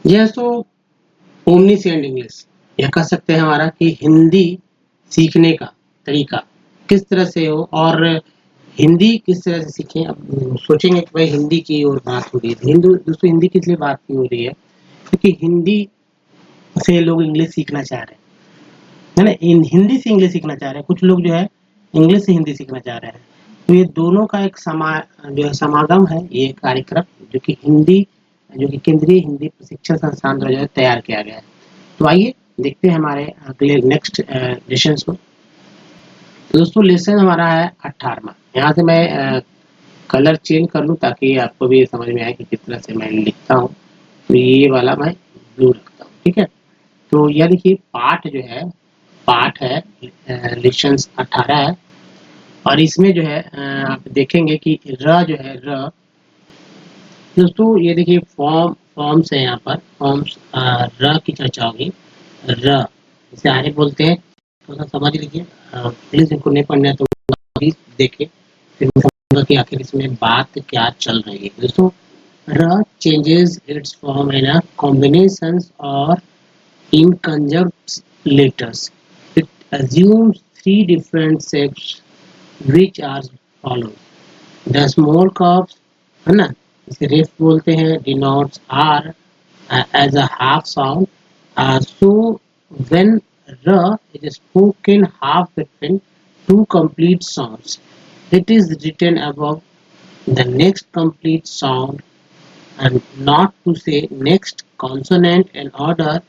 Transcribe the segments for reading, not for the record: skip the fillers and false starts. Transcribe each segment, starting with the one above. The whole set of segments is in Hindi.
यह तो ओमनीसेंट इंग्लिश, यह कह सकते हैं हमारा कि हिंदी सीखने का तरीका किस तरह से हो और हिंदी किस तरह से सीखें। अब सोचेंगे कि भाई हिंदी की और बात हो रही है, हिंदू दोस्तों हिंदी किस लिए बात की हो रही है, क्योंकि हिंदी से लोग इंग्लिश सीखना चाह रहे हैं, है ना। हिंदी से इंग्लिश सीखना चाह रहे हैं, कुछ लोग जो है इंग्लिश से हिंदी सीखना चाह रहे हैं। तो ये दोनों का एक जो है समागम है, ये कार्यक्रम जो कि केंद्रीय हिंदी प्रशिक्षण संस्थान द्वारा जो है तैयार किया गया है। तो आइए देखते हैं हमारे अगले नेक्स्ट लेसन को। तो दोस्तों लेसन हमारा है 18वां। यहाँ से मैं कलर चेंज कर लूँ ताकि आपको भी समझ में आए कि किस तरह से मैं लिखता हूँ। तो ये वाला मैं ब्लू रखता हूँ, ठीक है। तो यह देखिए पाठ है लेसन 18 है और इसमें जो है आप देखेंगे कि र जो है र, दोस्तों ये देखिए फॉर्म्स है, यहाँ पर फॉर्म्स र की चर्चा होगी। र इसे आगे बोलते हैं, थोड़ा समझ लीजिए, प्लीज इनको नहीं पढ़ना है तो प्लीज देखिए, फिर मैं समझूंगा कि आखिर इसमें बात क्या चल रही है। दोस्तों र changes its form in a combinations और in conjunct letters. It assumes three different shapes which are follows. The small curves, है ना, इसे रेफ बोलते हैं, denotes r as a half sound. So when r is spoken half between two complete sounds, it is written above the next complete sound and not to say next consonant in order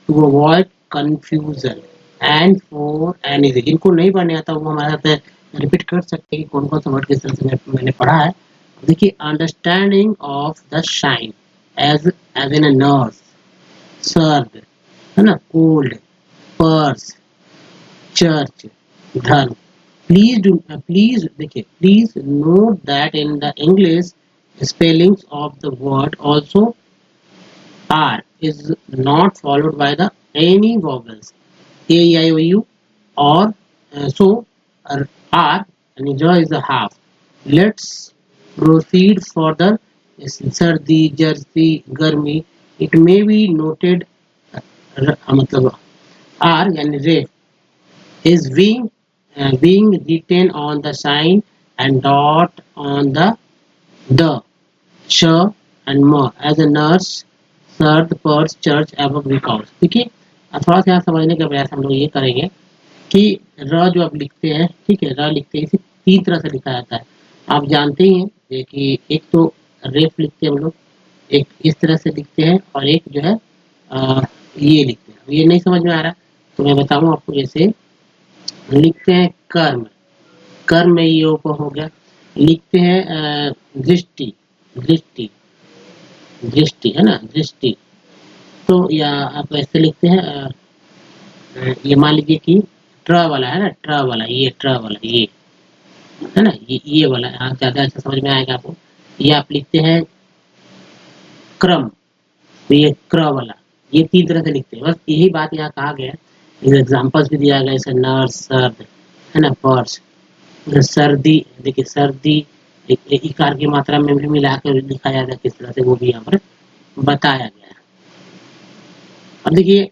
to avoid confusion and for anything। जिनको नहीं पढ़ने आता वो हमारे साथ रिपीट कर सकते हैं कि कौन कौन सा वर्ड किस तरह से मैंने पढ़ा है। देखिए understanding of the shine as as in a nurse, सर्द, है ना, कोल्ड, पर्स, चर्च, धर्म। Please note that in the English spellings of the word also R is not followed by the any vowels A, E, I, O, U or so R and J is a half. Let's proceed further. Sardi, Jersey, Garmi. It may be noted मतलब R यानी रे is being written on the sign and dot on the sh and ma as a nurse, सर्द, पर्स, चर्च, एवं रिकॉर्ड। देखिए थोड़ा सा यहाँ समझने का प्रयास हम लोग ये करेंगे कि र जो आप लिखते हैं, ठीक है, र लिखते हैं इसे तीन तरह से लिखा जाता है। आप जानते ही हैं कि एक तो रेफ लिखते हैं हम लोग, एक इस तरह से लिखते हैं और एक जो है ये लिखते हैं। ये नहीं समझ में आ रहा तो मैं बताऊँ आपको। जैसे लिखते हैं कर्म, कर्म में ये ऊपर हो गया। लिखते हैं दृष्टि, दृष्टि, दृष्टि, है ना, दृष्टि। तो या आप ऐसे लिखते हैं ये मान लीजिए कि ट्र वाला है ना, ट्र वाला, ये ट्र वाला, ये है ना, ये वाला आप ज्यादा अच्छा समझ में आएगा आपको। ये आप लिखते हैं क्रम, तो ये क्र वाला, ये तीन तरह से लिखते हैं। बस यही बात यहाँ कहा गया है, एग्जाम्पल्स भी दिया गया जैसे नर्स, सर्द, है ना, पर्स, सर्दी। देखिए सर्दी इकार की मात्रा में भी मिलाकर लिखा जाता है किस तरह से, वो भी यहाँ पर बताया गया है। अब देखिए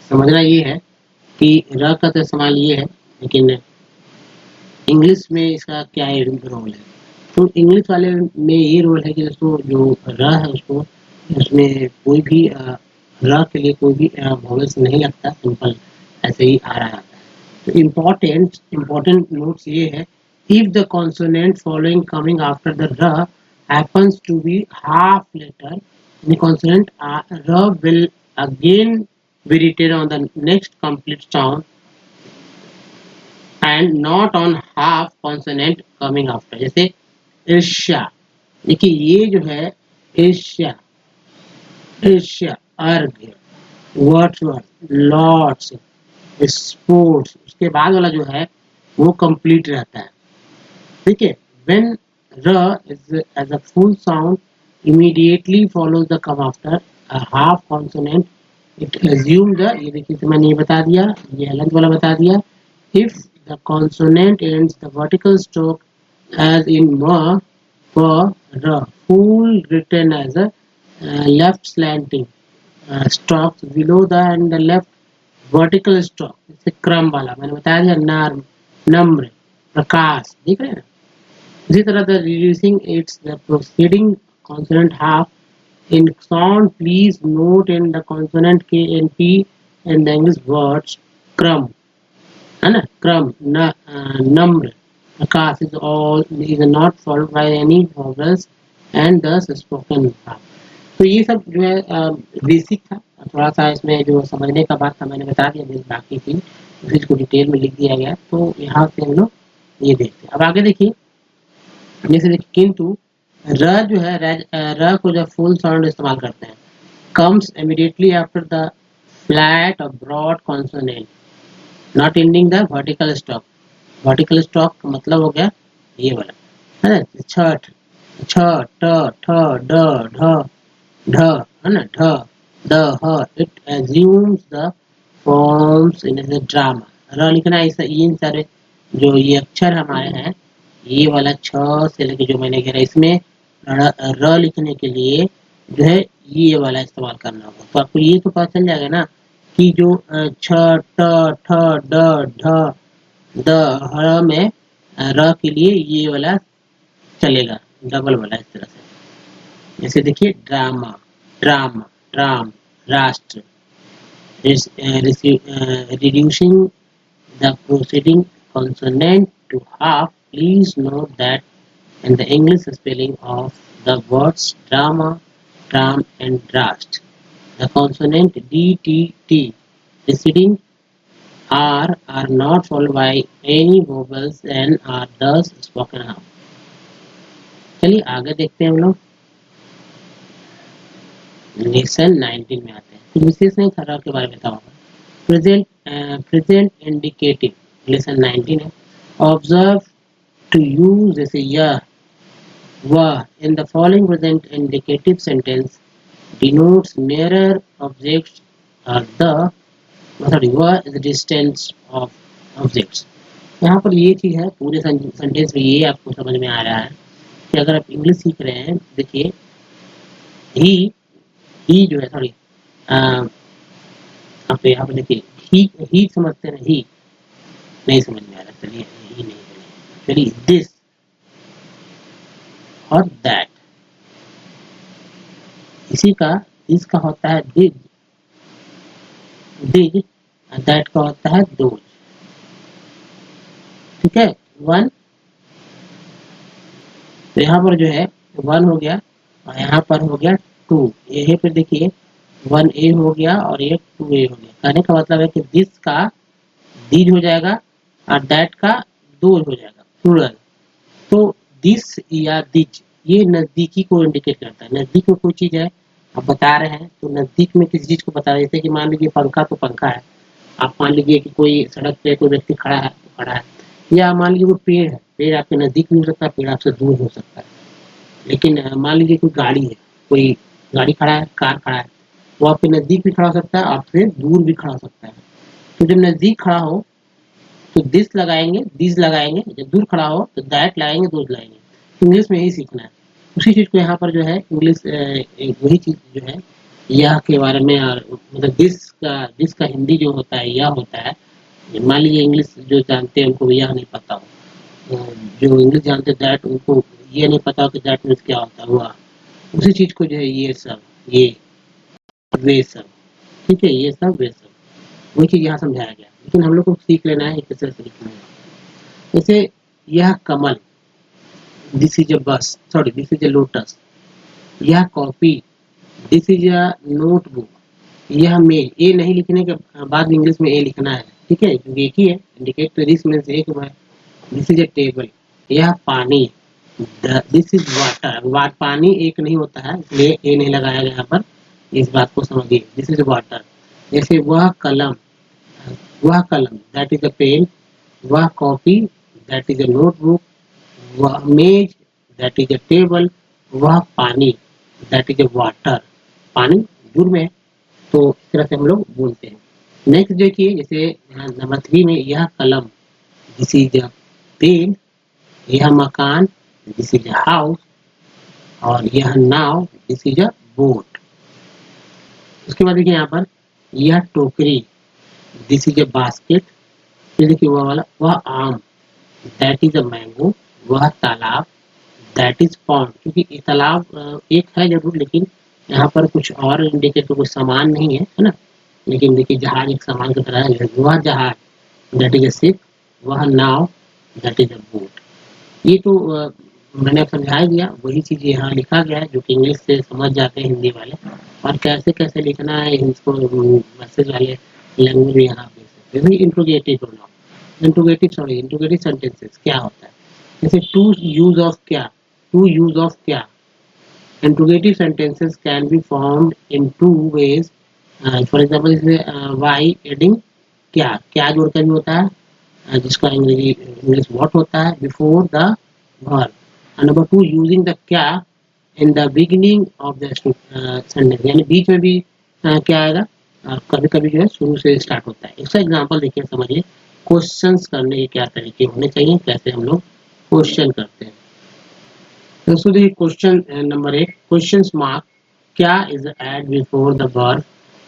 समझना ये है कि र का तो इस्तेमाल ये है, लेकिन इंग्लिश में इसका क्या रोल है। तो इंग्लिश वाले में ये रोल है कि दोस्तों जो र है उसको, उसमें कोई भी र के लिए कोई भी वॉवेल्स नहीं लगता, सिंपल ऐसे ही आ रहा है। तो इम्पोर्टेंट नोट्स ये है, if the consonant following coming after the r happens to be half letter, the consonant r will again be written on the next complete sound and not on half consonant coming after। जैसे ईर्ष्या, देखिए ये जो है ईर्ष्या, ईर्ष्या, अर्घ्य, वर्ड्सवर्थ, लॉर्ड्स, स्पोर्ट्स, उसके बाद वाला जो है वो कंप्लीट रहता है, ठीक है। when r is as a full sound immediately follows the come after a half consonant, it assume the, ये देखिए तो मैंने ये बता दिया, ये हलंत वाला बता दिया। if the consonant ends the vertical stroke as in m, p, r, full written as a left slanting stocks below the end the left vertical stock, जैसे क्रम वाला मैंने बताया था, नर्म, नम्र, प्रकाश, देख रहे हैं ना। इसी तरह the reducing it's the proceeding consonant half in sound. Please note in the consonant K and P and the English words crumb, है ना, क्रम, नम्र, प्रकाश is all is not followed by any vowels and thus spoken था। तो ये सब जो है बेसिक था, थोड़ा सा इसमें जो समझने का बात था मैंने बता दिया, बाकी थी उसी को डिटेल में लिख दिया गया। तो यहाँ से हम लोग ये देखते हैं। अब आगे देखिए, जैसे देखिए किंतु र जो है र को जब फुल साउंड इस्तेमाल करते हैं, comes immediately after the flat or broad consonant not ending the vertical stop। vertical stop का मतलब हो गया ये वाला, है ना, छ छ ट ठ ड ढ ढ, है ना, ढ द ह। it assumes the forms in the drama। र लिखना ऐसा, इन सारे जो ये अक्षर हमारे हैं, ये वाला छ से लेके जो मैंने कह रहा इसमें र लिखने के लिए जो है ये वाला इस्तेमाल करना होगा। तो आपको ये तो पता चल जाएगा ना कि जो छ ट ठ ड ढ द ह में र के लिए ये वाला चलेगा, डबल वाला, इस तरह से। जैसे देखिए ड्रामा, ड्राम, ड्राम, राष्ट्र, reducing the preceding consonant to half. Please note that in the English spelling of the words drama, dram and drast, the consonant D, T, T preceding R are not followed by any vowels and are thus spoken half। चलिए आगे देखते हैं हम लोग, लेसन 19 में आते हैं। कुछ विशेष नहीं खरा के बारे में बताऊंगा। प्रेजेंट इंडिकेटिव, लेसन 19 है। ऑब्जर्व टू यूज, जैसे यह, वह, in the following present indicative sentence denotes nearer objects or the, sorry, वह is the distance of objects। यहाँ पर ये चीज है, पूरे सेंटेंस में ये आपको समझ में आ रहा है कि अगर आप इंग्लिश सीख रहे हैं, देखिए ही जो है, सॉरी, आप यहाँ पे देखिए ही समझते हैं, ही नहीं समझ में आ रहा, चलिए ही नहीं, चलिए दिस और दैट, इसी का इसका होता है दिग, दिग, दैट का होता है दोज। ठीक है, वन, तो यहाँ पर जो है वन हो गया और यहाँ पर हो गया टू। यही पर देखिए वन ए हो गया और ये टू ए हो गया। कहने का मतलब है कि दिस का दीज हो जाएगा और दैट का दोज हो जाएगा, प्लूरल। तो दिस या दिज ये नजदीकी को इंडिकेट करता है। नजदीक में कोई चीज है आप बता रहे हैं, तो नजदीक में किसी चीज को बता रहे हैं। जैसे कि मान लीजिए पंखा, तो पंखा है। आप मान लीजिए कि कोई सड़क पे कोई व्यक्ति खड़ा है, तो खड़ा है। या मान लीजिए कोई पेड़ है, पेड़ आपके नजदीक भी हो सकता है, पेड़ आपसे दूर हो सकता है। लेकिन मान लीजिए कोई गाड़ी है, कोई गाड़ी खड़ा है, कार खड़ा है, वो आपके नजदीक भी खड़ा हो सकता है, आपसे दूर भी खड़ा हो सकता है। तो जब नजदीक खड़ा हो तो दिस लगाएंगे, दिस लगाएंगे, जब दूर खड़ा हो तो दैट लगाएंगे, दोज लगाएंगे। इंग्लिश में यही सीखना है। उसी चीज को यहाँ पर जो है इंग्लिश वही चीज जो है यह के बारे में, और मतलब दिस का हिंदी जो होता है यह होता है। मान लीजिए इंग्लिश जो जानते हैं उनको यह नहीं पता हो, जो इंग्लिश जानते हैं दैट, उनको ये नहीं पता हो कि दैट मीन्स क्या होता है, हुआ। उसी चीज को जो है ये सब, ये वे सब, ठीक है, ये सब वे सब, वही चीज यहाँ समझाया गया। लेकिन हम लोग को सीख लेना है किस तरह से लिखना है। जैसे यह कमल, this is a bus, sorry this is a lotus. यह copy, this is a notebook. यह मेल, ए नहीं लिखने के बाद इंग्लिश में ए लिखना है, ठीक है, क्योंकि एक ही है। इंडिकेट तो दिस मीन्स एक हुआ है। This is a table. यह पानी, दिस इज वाटर। पानी एक नहीं होता है, इसलिए ए नहीं लगाया गया यहाँ पर, इस बात को समझिए। This is water. जैसे वह कलम, वह कलम, दैट इज अ पेन। वह copy, that is a notebook. वह मेज, दैट इज अ टेबल। वह पानी, दैट इज अ वाटर। पानी दूर में है, तो इस तरह से हम लोग बोलते हैं। नेक्स्ट देखिए, जैसे नंबर 3 में यह कलम, दिस इज अ पेन। यह मकान, दिस इज अ हाउस। और यह नाव, दिस इज अ बोट। उसके बाद देखिए यहाँ पर यह टोकरी, दिस इज ए बास्केट। फिर देखिए वह वाला, वह आम, दैट इज अ मैंगो। वह तालाब, दैट इज पॉन्ड। क्योंकि ये तालाब एक है जरूर, लेकिन यहाँ पर कुछ और इंडिकेट, कुछ सामान नहीं है ना। लेकिन देखिए जहाज एक सामान की तरह है। वह जहाज, दैट इज अ शिप। वह नाव, दैट इज अ बोट। ये तो मैंने समझा दिया, वही चीज यहाँ लिखा गया है जो कि इंग्लिश से समझ जाते हैं हिंदी वाले। और कैसे कैसे लिखना है इसको मैसेज वाले लैंग्वेज में यहाँ देख सकते हैं। इंट्रोगेटिव प्रोनाउन, इंट्रोगेटिव सेंटेंसेस क्या होता है, जैसे टू यूज ऑफ क्या, टू यूज ऑफ क्या। Interrogative sentences can be formed in two ways. For example जैसे वाई एडिंग क्या, क्या जोड़कर भी होता है, जिसका अंग्रेजी इंग्लिश व्हाट होता है before the verb. And number two, using the क्या in the beginning of the sentence, यानी बीच में भी क्या आएगा, कभी कभी जो है शुरू से स्टार्ट होता है। इसका एग्जांपल देखिए, समझिए क्वेश्चंस करने के क्या तरीके होने चाहिए, कैसे हम लोग क्वेश्चन करते हैं। दोस्तों देखिए क्वेश्चन नंबर 1, क्वेश्चन मार्क क्या is add before the verb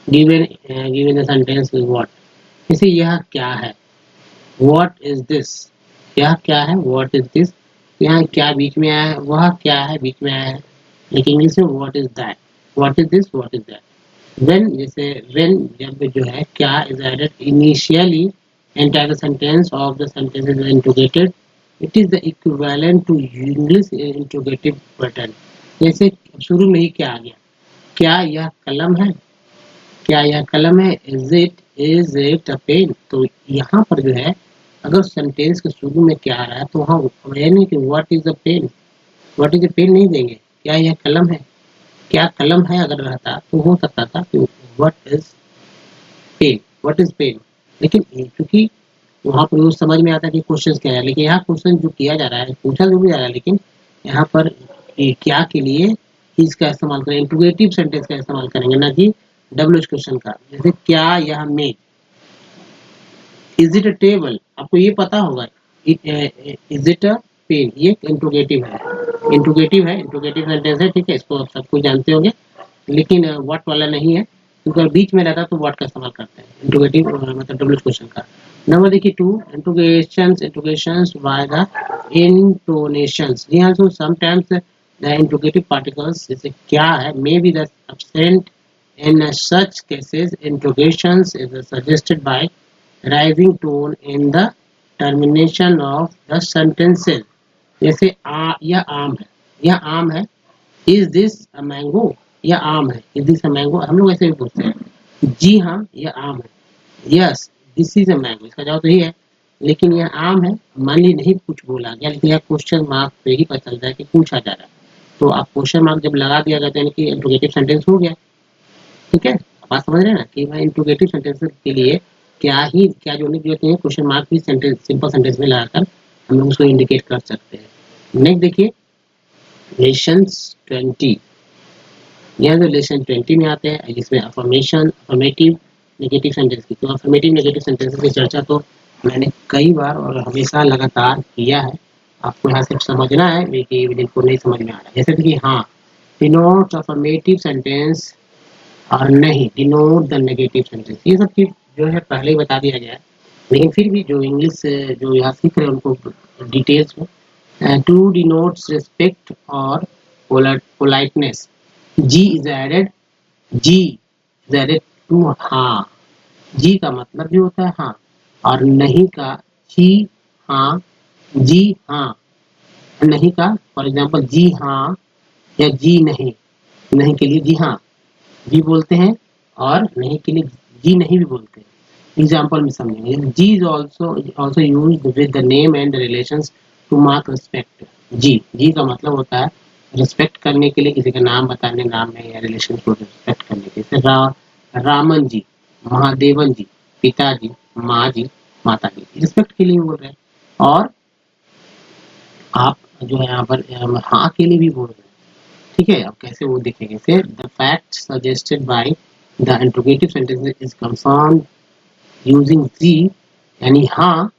given given the sentence is what. जैसे यह क्या है, व्हाट इज दिस, यह क्या है, व्हाट इज दिस। यहाँ क्या बीच में आया है, वह क्या है बीच में आया है, लेकिन इंग्लिश में what is that, what is this, what is that. When, जैसे व्हेन जब जो है क्या is added initially entire the sentence of the sentence is interrogated, it is the equivalent to English interrogative pattern. जैसे शुरू में ही क्या आ गया, क्या यह कलम है, क्या यह कलम है, इज इट अ पेन। तो यहाँ पर जो है अगर सेंटेंस के शुरू में क्या आ रहा है तो वहाँ यानी कि what is the pen, what is the pen नहीं देंगे, क्या यह कलम है, क्या कलम है अगर रहता तो हो सकता था कि what is pen, what is pen. लेकिन क्योंकि वहाँ पर वो समझ में आता है कि क्वेश्चन क्या है, लेकिन यहाँ क्वेश्चन जो किया जा रहा है, पूछा जो भी जा रहा है, लेकिन यहाँ पर क्या के लिए इसका इस्तेमाल करें, इंट्रोगेटिव सेंटेंस का इस्तेमाल करेंगे, ना कि डब्ल्यू क्वेश्चन का। जैसे क्या यह मेज, इज इट अ टेबल, आपको ये पता होगा, इज इट अ पेन, ये इंट्रोगेटिव है, इंट्रोगेटिव है, इंट्रोगेटिव सेंटेंस है, ठीक है, इसको आप सब कुछ जानते होंगे। लेकिन व्हाट वाला नहीं है, क्योंकि अगर बीच में रहता तो व्हाट का इस्तेमाल करते हैं, इंट्रोगेटिव मतलब डब्ल्यू क्वेश्चन का। नंबर देखिए 2, इंट्रोगेशंस, इंट्रोगेशंस बाय द इंटोनेशंस। जी हाँ, so sometimes the interrogative particles, जैसे क्या है, may be the absent. In such cases, interrogations is suggested by rising tone in the termination of the sentences. जैसे यह आम है, यह आम है, इज दिस अ मैंगो, यह आम है, इज दिस अ मैंगो, हम लोग ऐसे भी पूछते हैं। जी हाँ यह आम है, yes this is a mango, इसका जवाब तो यही है। लेकिन यह आम है, मान ली नहीं कुछ बोला गया, लेकिन यह क्वेश्चन मार्क पे ही पता चलता है कि पूछा जा रहा है। तो आप क्वेश्चन मार्क जब लगा दिया जाता है, यानी कि इंट्रोगेटिव सेंटेंस हो गया, ठीक है। बात समझ रहे हैं ना कि भाई इंट्रोगेटिव सेंटेंसेस के लिए क्या जोड़ने की जरूरत नहीं है, क्वेश्चन मार्क भी सेंटेंस, सिंपल सेंटेंस में लगाकर हम लोग उसको इंडिकेट कर सकते हैं। नेक्स्ट देखिए लेसन्स 20, यह जो लेसन 20 में आते हैं, जिसमें अफर्मेशन, अफर्मेटिव नेगेटिव सेंटेंस की, तो अफर्मेटिव नेगेटिव सेंटेंसेस की चर्चा तो मैंने कई बार और हमेशा लगातार किया है। आपको यहाँ सिर्फ समझना है कि जिनको नहीं समझ में आ रहा है। जैसे कि हाँ, डिनोट अफर्मेटिव सेंटेंस और नहीं डिनोट द नेगेटिव सेंटेंस, ये सब चीज जो है पहले ही बता दिया गया है। लेकिन फिर भी जो इंग्लिश जो यहाँ सीख रहे हैं उनको डिटेल्स में, टू डिनोट्स रिस्पेक्ट और पोलाइटनेस, जी इज एडेड, जी इज एडेड टू हाँ, जी का मतलब भी होता है हाँ, और नहीं का जी हाँ, जी हाँ, नहीं का फॉर एग्जाम्पल जी हाँ या जी नहीं, नहीं के लिए जी हाँ भी बोलते हैं, और नहीं के लिए जी नहीं भी बोलते हैं। एग्जाम्पल में समझेंगे, ji is also used with the name and relations to mark respect. जी का मतलब होता है रिस्पेक्ट करने के लिए, किसी का नाम बताने, नाम में या रिलेशन को रिस्पेक्ट करने के लिए। रामन जी, महादेवन जी, पिताजी, माँ जी, माता जी, रिस्पेक्ट के लिए बोल रहे हैं। और आप जो है यहाँ पर हाँ के लिए भी बोल रहे हैं, ठीक है। अब कैसे वो देखेंगे, फिर the fact suggested by the interrogative sentence is confirm using ji, यानी हाँ,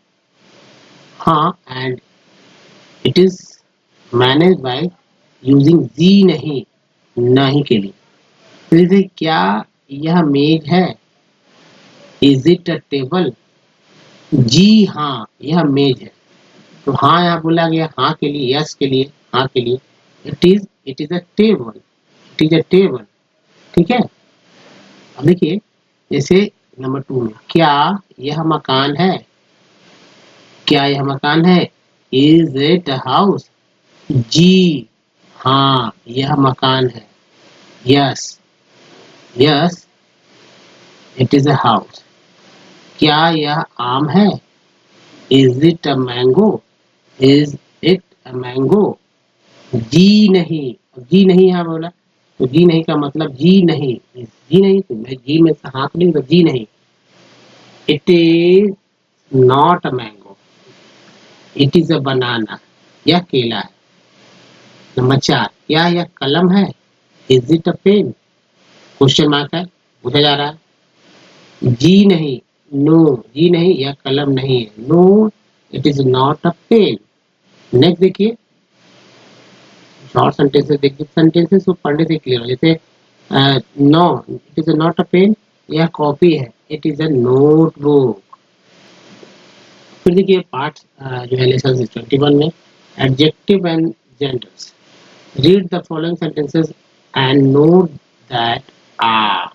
हाँ, and it is manage by using ji नहीं, नहीं के लिए। जैसे क्या यह मेज है? Is it a table? जी हाँ, यह मेज है। तो हाँ यहाँ बोला गया हाँ के लिए, यस के लिए, हाँ के लिए। It is a table, it is a table. ठीक है। अब देखिए जैसे नंबर 2 में, क्या यह मकान है? क्या यह मकान है? Is it a house? जी हाँ, यह मकान है। Yes, yes, it is a house. क्या यह आम है? Is it a mango? Is it a mango? जी नहीं। जी नहीं यहाँ बोला, तो जी नहीं का मतलब जी नहीं। जी नहीं तो मैं जी में से हाथ नहीं, तो जी नहीं। It is not a mango, it is a banana. यह केला है। नंबर 4, क्या यह कलम है? Is it a pen? Question mark है, पूछा जा रहा है। जी नहीं, नो, जी नहीं, यह कलम नहीं है। No, it is not a pen. Next देखिए, शॉर्ट सेंटेंसेस देखिए, सेंटेंसेस को पढ़ने से क्लियर हो। जैसे no, it is not a pen, यह कॉपी है। It is a notebook. फिर देखिए पार्ट जो है लेसन 21 में, adjective and genders. Read the following sentences and note that are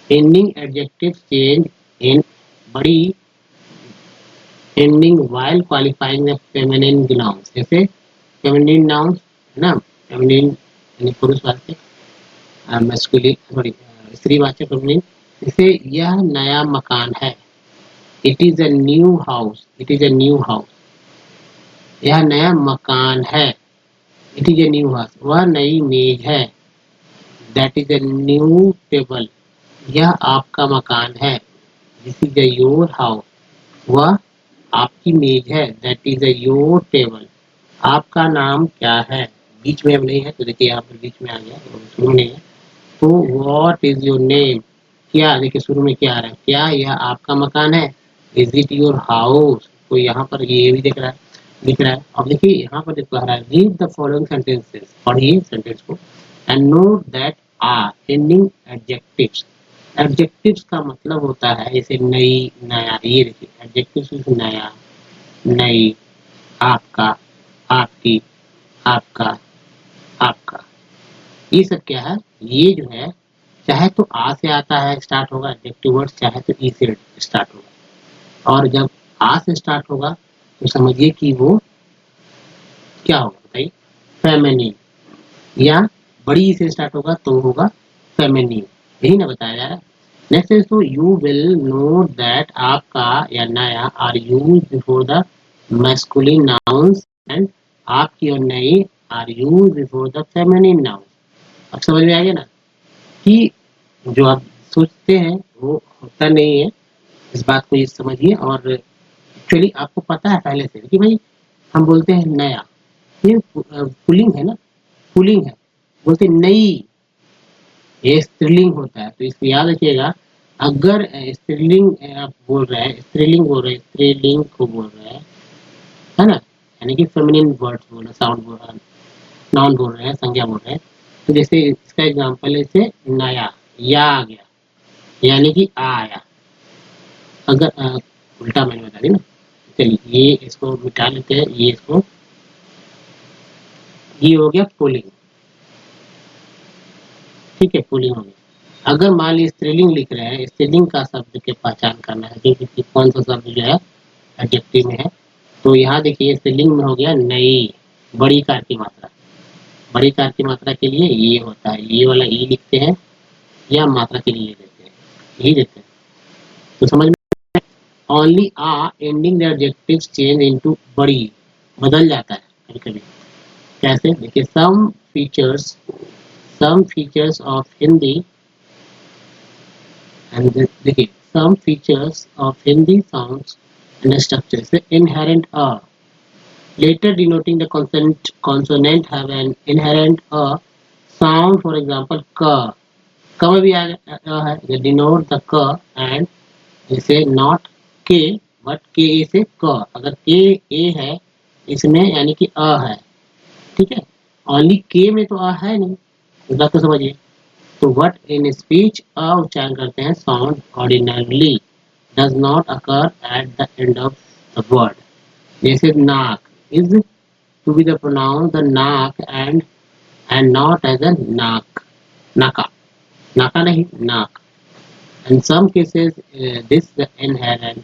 ending adjectives change in बड़ी ending while qualifying the feminine nouns। जैसे feminine nouns है ना, feminine यानी पुरुषवाचक, masculine सॉरी स्त्रीवाचक feminine। जैसे यह नया मकान है। It is a new house, it is a new house. यह नया मकान है। It is a new house. वह नई मेज है। That is a new table. यह आपका मकान है। This is a your house. वह आपकी मेज है। That is a your table. आपका नाम क्या है? बीच में अब नहीं है, तो देखिए यहाँ पर बीच में आ गया, शुरू में नहीं है। तो व्हाट इज योर नेम? क्या, देखिए शुरू में क्या आ रहा है, क्या यह आपका मकान है? Is it your house? तो यहाँ पर ये भी दिख रहा है। अब देखिए यहाँ पर कह रहा है, रीड द फॉलोइंग सेंटेंसेस, पढ़िए सेंटेंस को, and note that are ending adjectives. Adjectives का मतलब होता है जैसे नई, नया। ये देखिए एडजेक्टिव्स, नया, नई, आपका, आपकी, आपका, आपका। ये सब क्या है? ये जो है चाहे तो आ से आता है, स्टार्ट होगा एडजेक्टिव वर्ड, चाहे तो ई से स्टार्ट होगा। और जब आ से स्टार्ट होगा तो समझिए कि वो क्या होगा बताइए, फेमिनिन। या बड़ी से स्टार्ट होगा तो होगा फेमिनिन। यही ना बताया जा रहा है। नेक्स्ट इज, तो यू विल नो दैट आपका या नया are use before the masculine nouns and आपकी और नई are use before the feminine noun. अब समझ में आ गया ना कि जो आप सोचते हैं वो होता नहीं है। इस बात को ये समझिए। और एक्चुअली आपको पता है पहले से कि भाई हम बोलते हैं नया, ये पुलिंग है ना, पुलिंग है। बोलते नई, ये स्त्रीलिंग होता है। तो इसको याद रखिएगा। अगर स्त्रीलिंग आप बोल रहे हैं, स्त्रीलिंग बोल रहे हैं, स्त्रीलिंग को बोल रहे हैं, है ना, यानी कि फेमिनिन वर्ड्स बोल रहे हैं, साउंड बोल रहे हैं, नाउन बोल रहे हैं, संज्ञा बोल रहे हैं। तो जैसे इसका एग्जांपल है, जैसे नया, या आ गया, यानी कि आ आया। अगर उल्टा मैंने बता दी ना। चलिए ये इसको मिटा लेते हैं, ये इसको, ये हो गया पुलिंग। ठीक है, पुलिंग हो गया। अगर मान लीजिए स्त्रीलिंग लिख रहे हैं, स्त्रीलिंग का शब्द की पहचान करना है कि कौन सा शब्द जो है एडजेक्टिव में है। तो यहाँ देखिए स्त्रीलिंग में हो गया नई, बड़ी कार की मात्रा। बड़ी कार की मात्रा के लिए ये होता है, ये वाला ई लिखते हैं या मात्रा के लिए देते हैं, यही देते हैं। तो समझ में, ओनली आ ending the adjective change into बड़ी, बदल जाता है कभी कभी। कैसे? देखिए some features of Hindi and देखिए some features of Hindi sounds and structures inherent are later denoting the consonant have an inherent a sound, for example ka, ka में भी आ है, they denote the ka and जैसे not k but k से ka। अगर k a है इसमें यानी कि अ है। ठीक है, ओनली के में तो आ है नहीं, इस बात को समझिए। तो व्हाट इन स्पीच अ उच्चारण करते हैं sound ordinarily does not occur at the end of the word. जैसे नाक is to be the pronoun the नाक एंड नॉट एज अ नाक, नाका, नाका नहीं नाक। In some cases, this inherent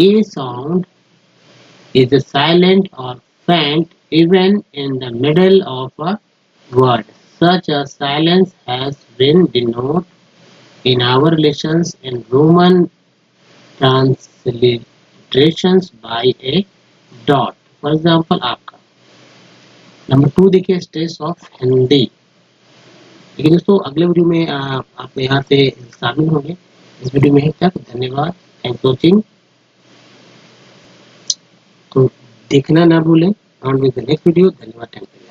a sound is silent or faint even in the middle of a word. Such a silence has been denoted in our relations in Roman transliterations by a dot. For example, आपका नंबर 2 देखिए स्ट्रेस ऑफ हिंदी। लेकिन दोस्तों अगले वीडियो में आप यहाँ से शामिल होंगे। इस वीडियो में तक धन्यवाद, थैंक्स फॉर वॉचिंग। तो देखना ना भूलें और नेक्स्ट वीडियो। धन्यवाद, थैंक यू।